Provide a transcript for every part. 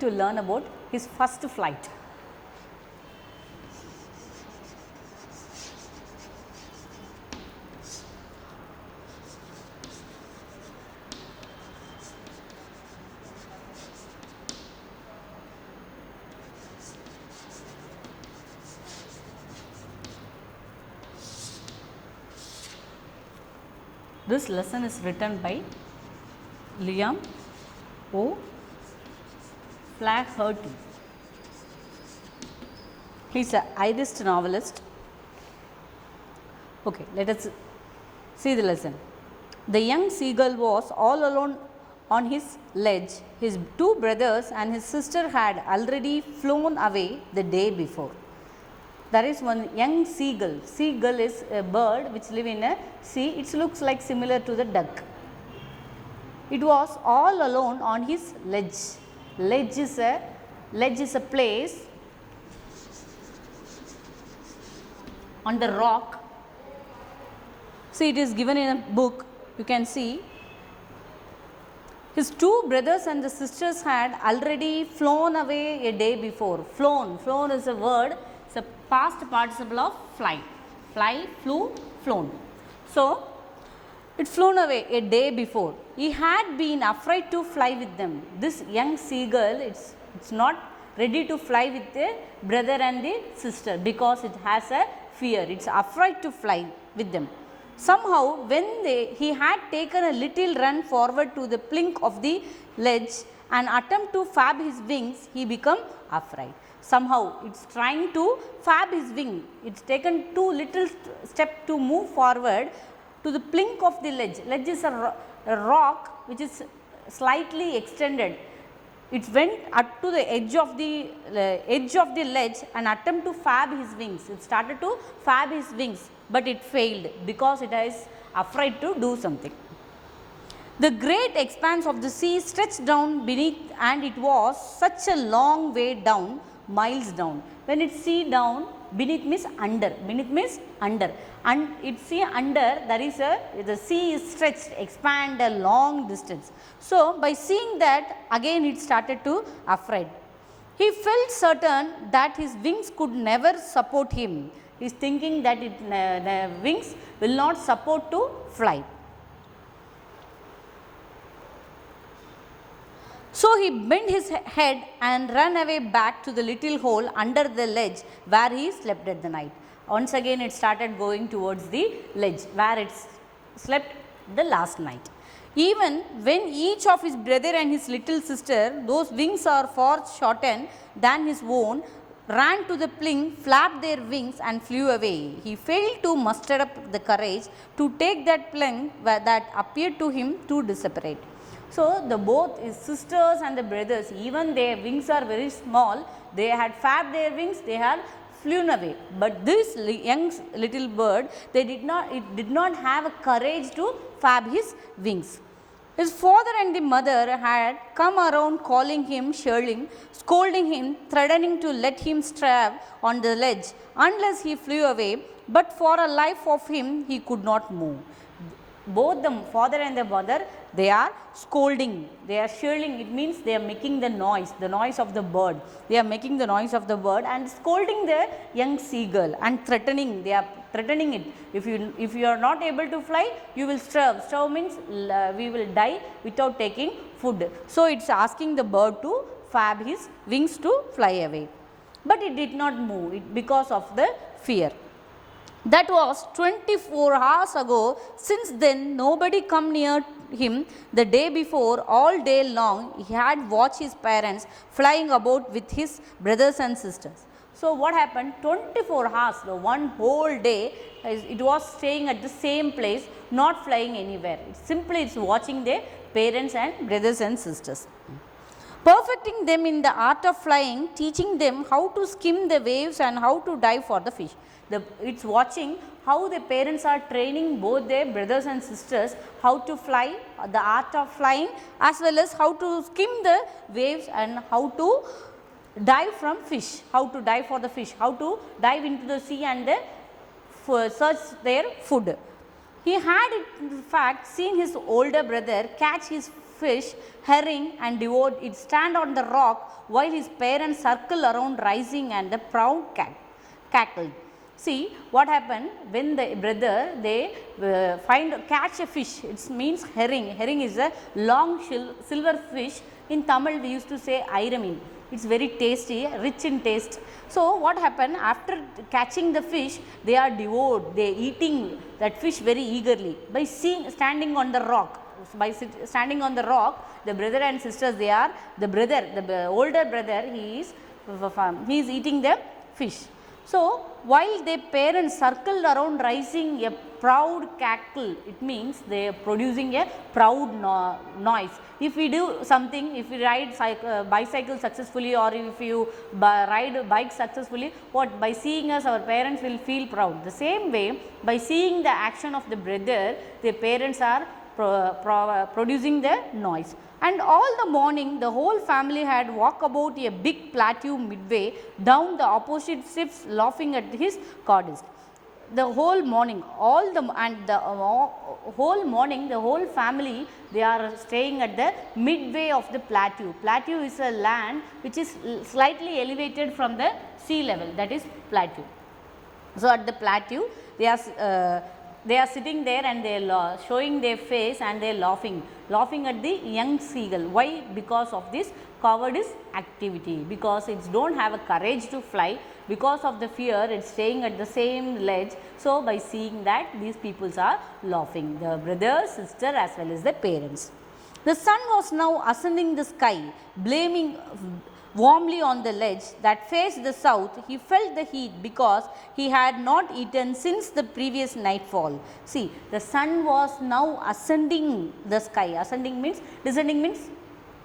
to learn about his first flight. This lesson is written by Liam O. Flaherty. He is an Irish novelist. Okay, let us see the lesson. The young seagull was all alone on his ledge. His two brothers and his sister had already flown away the day before. There is one young seagull. Seagull is a bird which live in a sea. It looks like similar to the duck. It was all alone on his ledge. Ledge is a place on the rock. See, it is given in a book. You can see. His two brothers and the sisters had already flown away a day before. Flown. Flown is a word. It's a past participle of fly. Fly, flew, flown. So, it flown away a day before. He had been afraid to fly with them. This young seagull, it's not ready to fly with the brother and the sister because it has a fear. It's afraid to fly with them. Somehow, when he had taken a little run forward to the plink of the ledge and attempt to fab his wings, he became afraid. Somehow, it's trying to fab his wing. It's taken two little step to move forward to the plink of the ledge. Ledge is a rock which is slightly extended. It went up to the edge of the ledge and attempt to fab his wings. It started to fab his wings, but it failed because it is afraid to do something. The great expanse of the sea stretched down beneath, and it was such a long way down, miles down. When it see down, beneath means under. Beneath means under. And it see under, there is the sea is stretched, expand a long distance. So, by seeing that, again it started to afraid. He felt certain that his wings could never support him. He is thinking that the wings will not support to fly. So, he bent his head and ran away back to the little hole under the ledge where he slept at the night. Once again it started going towards the ledge where it slept the last night. Even when each of his brother and his little sister, those wings are far shortened than his own, ran to the plink, flapped their wings and flew away. He failed to muster up the courage to take that plink that appeared to him too desperate. So, both his sisters and the brothers, even their wings are very small, they had fabbed their wings, they had flown away. But this young little bird, it did not have a courage to fab his wings. His father and the mother had come around calling him, scolding him, threatening to let him stay on the ledge unless he flew away, but for a life of him he could not move. Both the father and the mother, they are scolding, they are shrilling. It means they are making the noise of the bird. They are making the noise of the bird and scolding the young seagull and threatening. They are threatening it. If you are not able to fly, you will starve. Starve means we will die without taking food. So, it is asking the bird to fab his wings to fly away. But it did not move because of the fear. That was 24 hours ago. Since then, nobody come near him. The day before, all day long, he had watched his parents flying about with his brothers and sisters. So, what happened? 24 hours, the one whole day, it was staying at the same place, not flying anywhere. It's watching their parents and brothers and sisters. Perfecting them in the art of flying, teaching them how to skim the waves and how to dive for the fish. It's watching how the parents are training both their brothers and sisters how to fly, the art of flying, as well as how to skim the waves and how to dive from fish, how to dive for the fish, how to dive into the sea and search their food. He had in fact seen his older brother catch his fish, herring and devoured it. Stand on the rock while his parents circle around rising and the proud cackled. See what happened when the brother they catch a fish. It means herring. Herring is a long silver fish. In Tamil we used to say ayramin. It's very tasty, rich in taste. So what happened after catching the fish, they are devoured. They eating that fish very eagerly by standing on the rock. By standing on the rock, the brother and sisters, they are the brother, the older brother, he is eating the fish. So while their parents circled around rising a proud cackle, it means they are producing a proud noise. If we do something, if we ride bicycle successfully, or if you ride a bike successfully, what by seeing us our parents will feel proud. The same way by seeing the action of the brother, their parents are producing the noise. And all the morning the whole family had walked about a big plateau midway down the opposite steps, laughing at his goddess. The whole morning, the whole family, they are staying at the midway of the plateau. Plateau is a land which is slightly elevated from the sea level, that is plateau. So at the plateau they are sitting there and they are showing their face and they are laughing at the young seagull. Why? Because of this cowardice activity, because it do not have a courage to fly, because of the fear it is staying at the same ledge. So by seeing that, these peoples are laughing, the brother, sister as well as the parents. The sun was now ascending the sky, blaming warmly on the ledge that faced the south. He felt the heat because he had not eaten since the previous nightfall. See, the sun was now ascending the sky. Ascending means, descending means,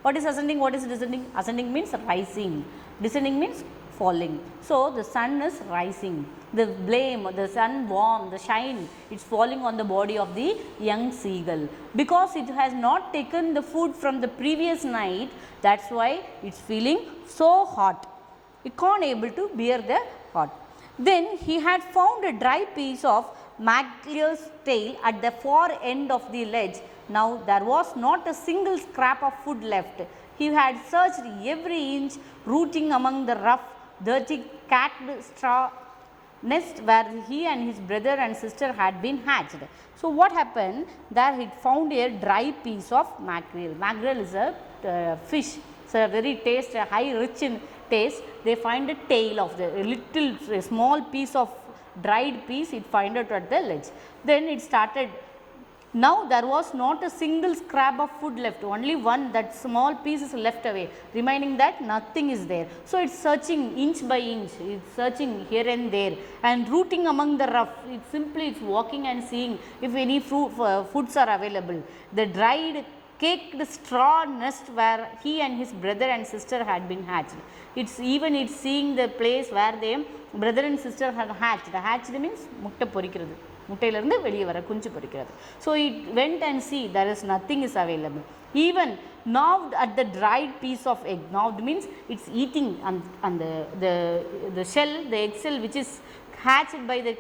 what is ascending, what is descending? Ascending means rising, descending means falling. So the sun is rising, the blame, the sun warm, the shine, it's falling on the body of the young seagull. Because it has not taken the food from the previous night, that's why it's feeling so hot. It can't able to bear the hot. Then he had found a dry piece of Mackerel's tail at the far end of the ledge. Now there was not a single scrap of food left. He had searched every inch, rooting among the rough, dirty cacked straw nest where he and his brother and sister had been hatched. So what happened? There he found a dry piece of mackerel. Mackerel is a fish. It's a very taste, high rich in taste. They find a tail of a small piece of dried piece. It find it at the ledge. Then it started. Now there was not a single scrap of food left, only one, that small piece is left away, remaining that nothing is there. So it's searching inch by inch, it's searching here and there and rooting among the rough. It's walking and seeing if any foods are available. The dried caked straw nest where he and his brother and sister had been hatched. It's seeing the place where their brother and sister had hatched. Hatched means mutta porikkirathu. முட்டையிலிருந்து வெளியே வர குஞ்சு பொரிக்கிறது. So it went and see there is nothing is available. Even gnawed at the dried piece of egg. Gnawed means it's eating on the shell, the egg shell which is hatched by the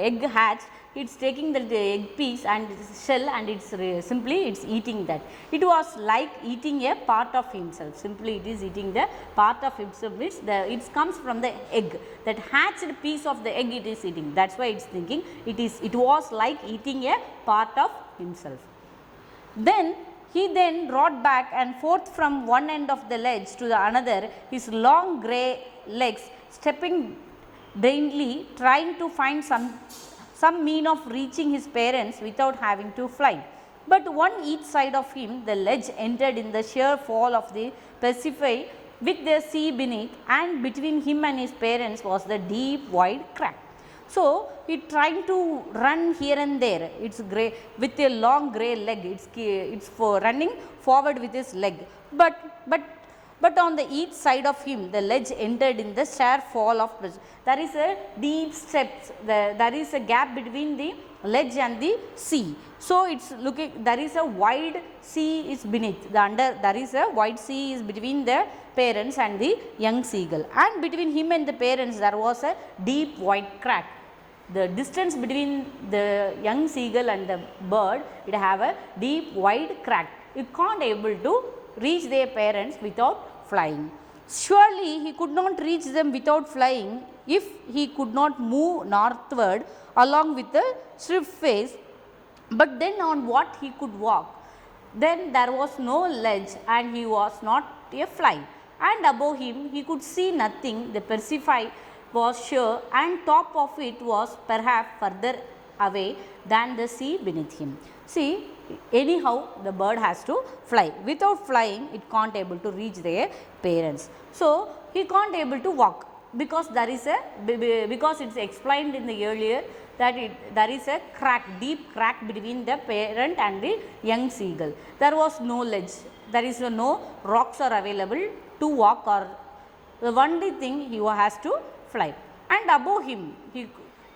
egg hatched. It's taking the egg piece and shell and it's eating that. It was like eating a part of himself. Simply it is eating the part of himself which it comes from the egg. That hatched piece of the egg it is eating. That's why it's thinking it was like eating a part of himself. Then he rode back and forth from one end of the ledge to the another, his long grey legs stepping daintily, trying to find some mean of reaching his parents without having to fly. But on each side of him the ledge entered in the sheer fall of the Pacific with the sea beneath, and between him and his parents was the deep wide crack. So it trying to run here and there. It's grey with a long grey leg. It's for running forward with his leg. But on the each side of him the ledge entered in the sheer fall of pressure. There is a deep steps, there is a gap between the ledge and the sea. So it's looking, there is a wide sea is beneath, there is a wide sea is between the parents and the young seagull, and between him and the parents there was a deep wide crack. the distance between the young seagull and the bird, it have a deep wide crack. It can't able to reach their parents without flying. Surely he could not reach them without flying if he could not move northward along with the swift face, but then on what he could walk. Then there was no ledge and he was not a fly, and above him he could see nothing. The Persephone was sure, and top of it was perhaps further away than the sea beneath him. See, anyhow the bird has to fly. Without flying it can't able to reach their parents. So he can't able to walk because there is a because it's explained in the earlier that there is a crack, deep crack between the parent and the young seagull. There was no ledge, there is no rocks are available to walk, or the only thing he has to fly. And above him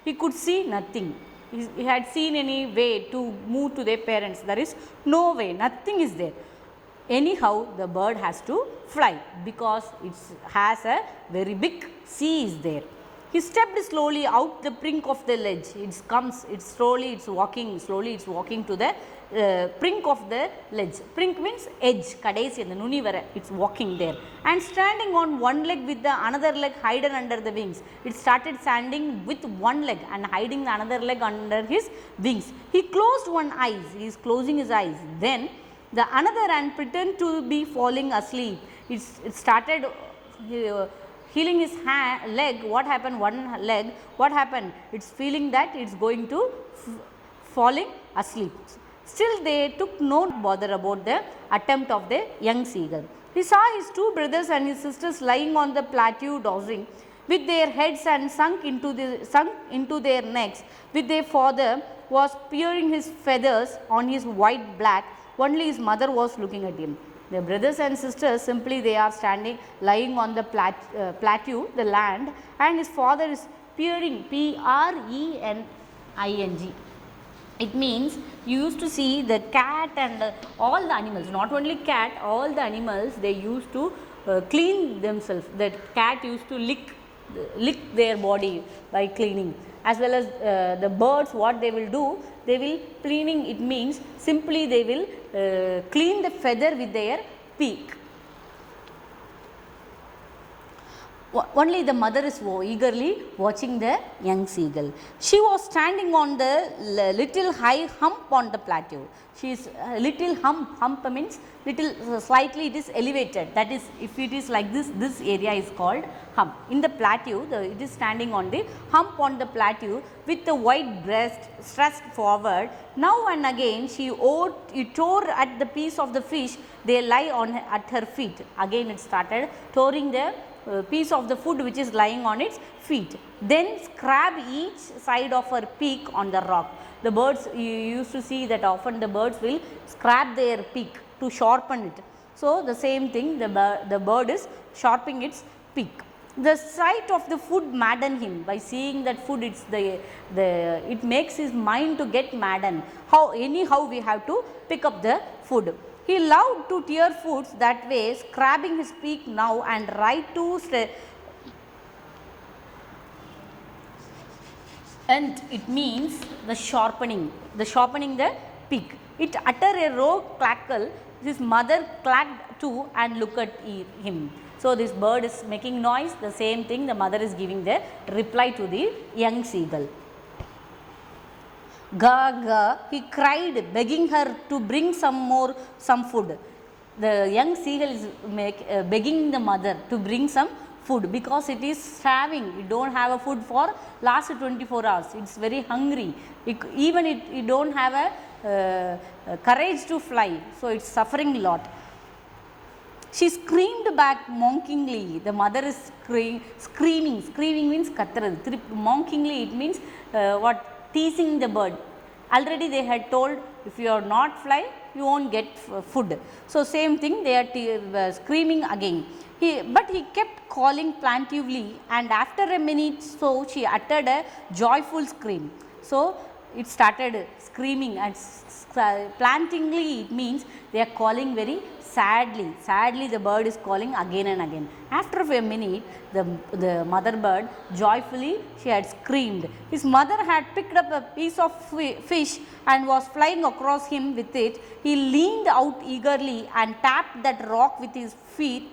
he could see nothing. He had seen any way to move to their parents. There is no way, nothing is there. Anyhow the bird has to fly because it has a very big sea is there. He stepped slowly out the brink of the ledge. It comes, it's slowly, it's walking to the brink of the ledge. Brink means edge, kadesi and the nuni vara, it's walking there. And standing on one leg with the another leg hidden under the wings. It started standing with one leg and hiding the another leg under his wings. He closed one eye, he is closing his eyes. Then the another and pretend to be falling asleep. It started healing his leg. What happened? One leg, what happened? It's feeling that it's going to falling asleep. Still they took no bother about the attempt of the young seagull. He saw his two brothers and his sisters lying on the plateau dozing with their heads and sunk into their necks, with their father was peering his feathers on his white black. Only his mother was looking at him. The brothers and sisters simply they are standing lying on the plateau, the land, and his father is peering, P-R-E-N-I-N-G. It means you used to see the cat and all the animals, not only cat, all the animals they used to clean themselves. The cat used to lick their body by cleaning, as well as the birds what they will do, they will cleaning, it means simply they will clean the feather with their beak. Only the mother is eagerly watching the young seagull. She was standing on the little high hump on the plateau. She is little hump means little slightly it is elevated. That is, if it is like this area is called hump. In the plateau, it is standing on the hump on the plateau with the white breast stretched forward. Now and again she tore at the piece of the fish they lie on at her feet. Again it started tearing the piece of the food which is lying on its feet. Then scrap each side of her beak on the rock. The birds, you used to see that often the birds will scrap their beak to sharpen it. So the same thing, the bird is sharpening its beak. The sight of the food maddened him. By seeing that food, it makes his mind to get maddened. Anyhow we have to pick up the food. He loved to tear foods that way, scraping his beak now and right to and it means the sharpening the beak. It uttered a low cackle. His mother clacked too and looked at him. So this bird is making noise, the same thing the mother is giving the reply to the young seagull. Ga ga, he cried, begging her to bring some food. The young seagull is begging the mother to bring some food because it is starving. It don't have a food for last 24 hours. It's very hungry. It don't have a courage to fly. So it's suffering a lot. She screamed back mockingly. The mother is screaming. Screaming means kattaradu. Mockingly it means teasing the bird. Already they had told if you are not fly, you won't get food. So same thing they are screaming again. But he kept calling plaintively, and after a minute so she uttered a joyful scream. So it started screaming, and plaintively it means they are calling very sadly the bird is calling again and again. After a minute, the mother bird joyfully she had screamed. His mother had picked up a piece of fish and was flying across him with it. He leaned out eagerly and tapped that rock with his feet,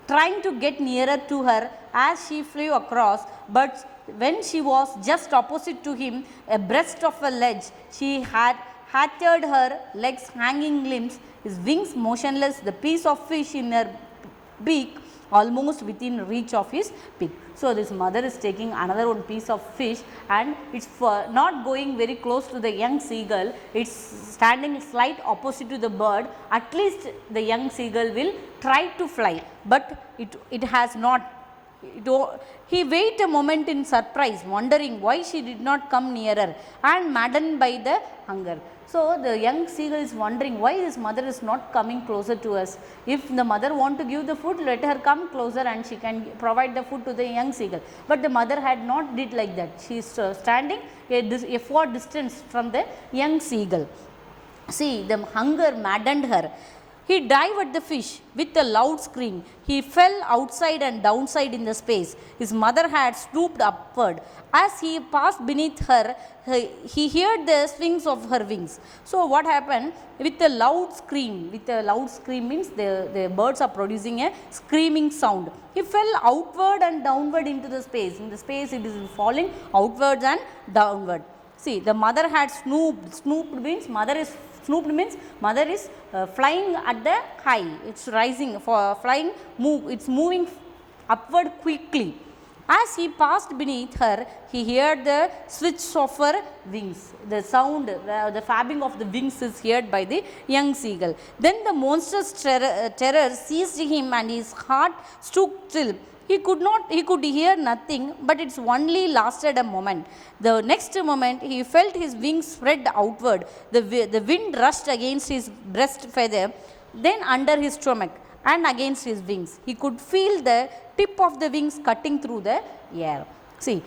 trying to get nearer to her as she flew across, but when she was just opposite to him, abreast of a ledge, she had hatched her legs hanging limbs, his wings motionless, the piece of fish in her beak almost within reach of his beak. So, this mother is taking another one piece of fish and it is not going very close to the young seagull, it is standing slight opposite to the bird. At least the young seagull will try to fly, but it has not. He waited a moment in surprise, wondering why she did not come nearer and maddened by the hunger. So, the young seagull is wondering why his mother is not coming closer to us. If the mother want to give the food, let her come closer and she can provide the food to the young seagull. But the mother had not did like that. She is standing a far distance from the young seagull. See, the hunger maddened her. He dived at the fish with a loud scream. He fell outside and downside in the space. His mother had stooped upward. As he passed beneath her, he heard the swings of her wings. So, what happened? With a loud scream means the birds are producing a screaming sound. He fell outward and downward into the space. In the space, it is falling outwards and downward. See, the mother had snooped. Snooped means mother is flying at the high, it is rising for flying it is moving upward quickly. As he passed beneath her, he heard the switch of her wings. The sound, the fabbing of the wings is heard by the young seagull. Then the monstrous terror seized him and his heart stood still. He could hear nothing, but it only lasted a moment. The next moment, he felt his wings spread outward. The wind rushed against his breast feather, then under his stomach and against his wings. He could feel the tip of the wings cutting through the air. See,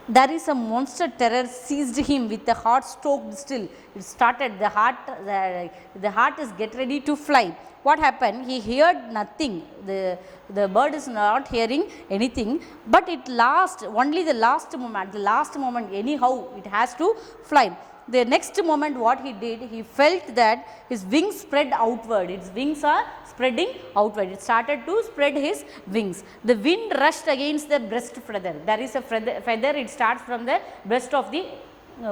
there is a monster terror seized him with the heart stoked still. It started, the heart is get ready to fly. What happened? He heard nothing. The bird is not hearing anything, but only the last moment anyhow it has to fly. The next moment what he did, he felt that his wings spread outward. Its wings are spreading outward. It started to spread his wings. The wind rushed against the breast feather. There is a feather, it starts from the breast of the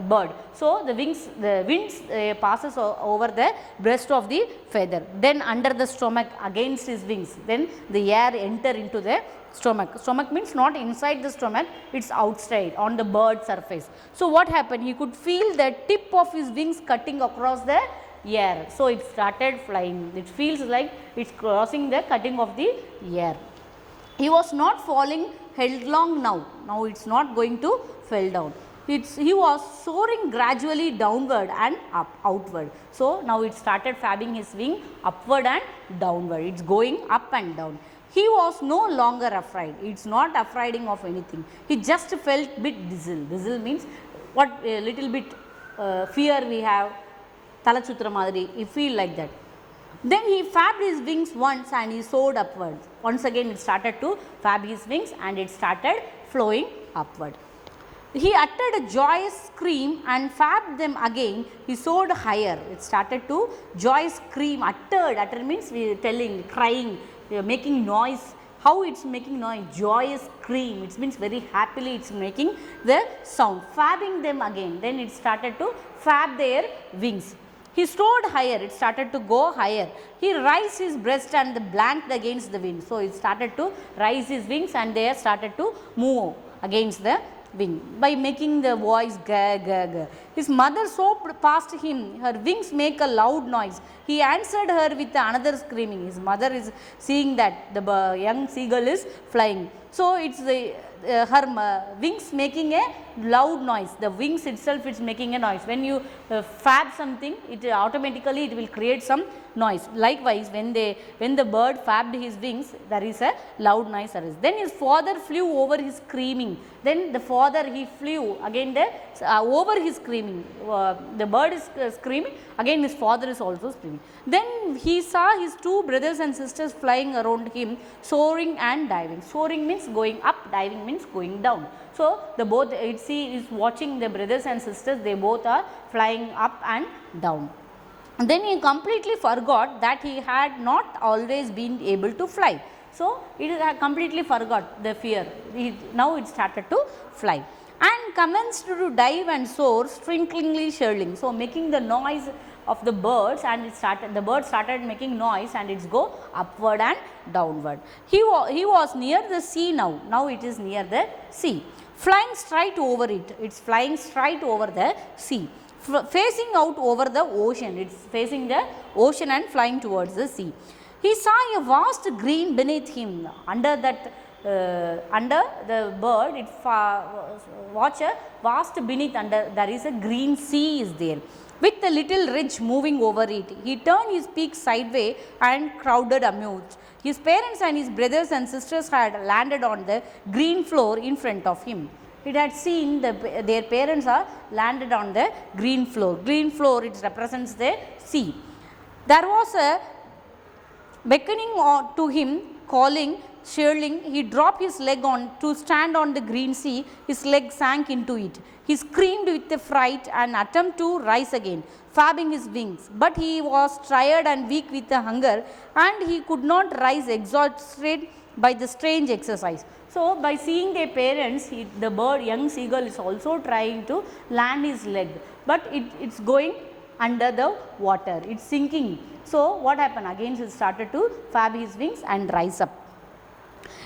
bird. So, the winds passes over the breast of the feather, then under the stomach against his wings, then the air enter into the stomach. Stomach means not inside the stomach, it is outside on the bird surface. So, what happened? He could feel the tip of his wings cutting across the air. So, it started flying. It feels like it is crossing the cutting of the air. He was not falling headlong now. Now, it is not going to fall down. He was soaring gradually downward and outward. So, now it started fabbing his wing upward and downward. It is going up and down. He was no longer afraid. It is not afraid of anything. He just felt bit dizzle. Dizzle means what little bit fear we have. Talachutra madri. He feel like that. Then he fabbed his wings once and he soared upwards. Once again it started to fab his wings and it started flowing upward. He uttered a joyous scream and fabbed them again. He soared higher. It started to joyous scream. Uttered. Utter means telling, crying, making noise. How it is making noise? Joyous scream. It means very happily it is making the sound. Fabbing them again. Then it started to fab their wings. He soared higher. It started to go higher. He raised his breast and blanked against the wind. So, it started to raise his wings and they started to move against the wing by making the voice ga ga ga. His mother sobbed past him. Her wings make a loud noise. He answered her with another screaming. His mother is seeing that the young seagull is flying. So, it's wings making a loud noise. The wings itself is making a noise. When you fab something, it automatically it will create some noise. Likewise, when the bird fabbed his wings, there is a loud noise. Then his father flew over his screaming. Then the father he flew again over his screaming. The bird is screaming. Again his father is also screaming. Then he saw his two brothers and sisters flying around him, soaring and diving. Soaring means going up, diving means going down. So, the both he is watching the brothers and sisters, they both are flying up and down. And then he completely forgot that he had not always been able to fly. So, it completely forgot the fear. Now it started to fly and commenced to dive and soar, twinkingly chirling. So, making the noise of the birds, and the bird started making noise and it's go upward and downward. He was near the sea now. Now it is near the sea, flying straight over it. It's flying straight over the sea, facing out over the ocean. It's facing the ocean and flying towards the sea. He saw a vast green beneath him. Under the bird, it watch a vast beneath, under there is a green sea is there, with a little ridge moving over it. He turned his peak sideways and crowded amused. His parents and his brothers and sisters had landed on the green floor in front of him. It had seen their parents are landed on the green floor. Green floor, it represents the sea. There was a beckoning to him, calling, chirling. He dropped his leg to stand on the green sea. His leg sank into it. He screamed with a fright and attempted to rise again, fabbing his wings. But he was tired and weak with the hunger, and he could not rise, exhausted by the strange exercise. So, by seeing their parents, the bird, young seagull, is also trying to land his leg, but it's going under the water. It's sinking. So, what happened? Again, he started to fab his wings and rise up.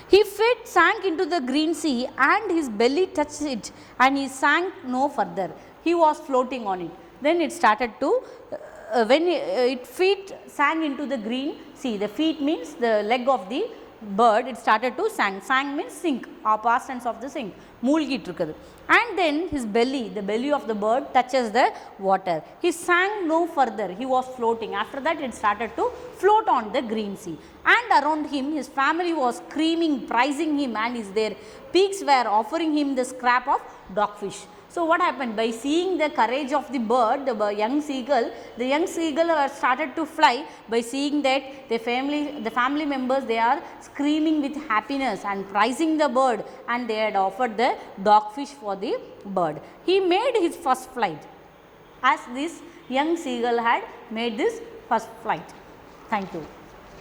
His feet sank into the green sea and his belly touched it, and he sank no further. He was floating on it. Then it started to, when its feet sank into the green sea, the feet means the leg of the bird, it started to sank. Sank means sink, past tense of the sink. Moolgittukadu. And then his belly, the belly of the bird touches the water. He sank no further. He was floating. After that, it started to float on the green sea. And around him, his family was screaming, praising him, and their peaks were offering him the scrap of dogfish. So, what happened? By seeing the courage of the bird, the young seagull started to fly. By seeing that the family members, they are screaming with happiness and praising the bird, and they had offered the dogfish for the bird. He made his first flight, as this young seagull had made this first flight. Thank you.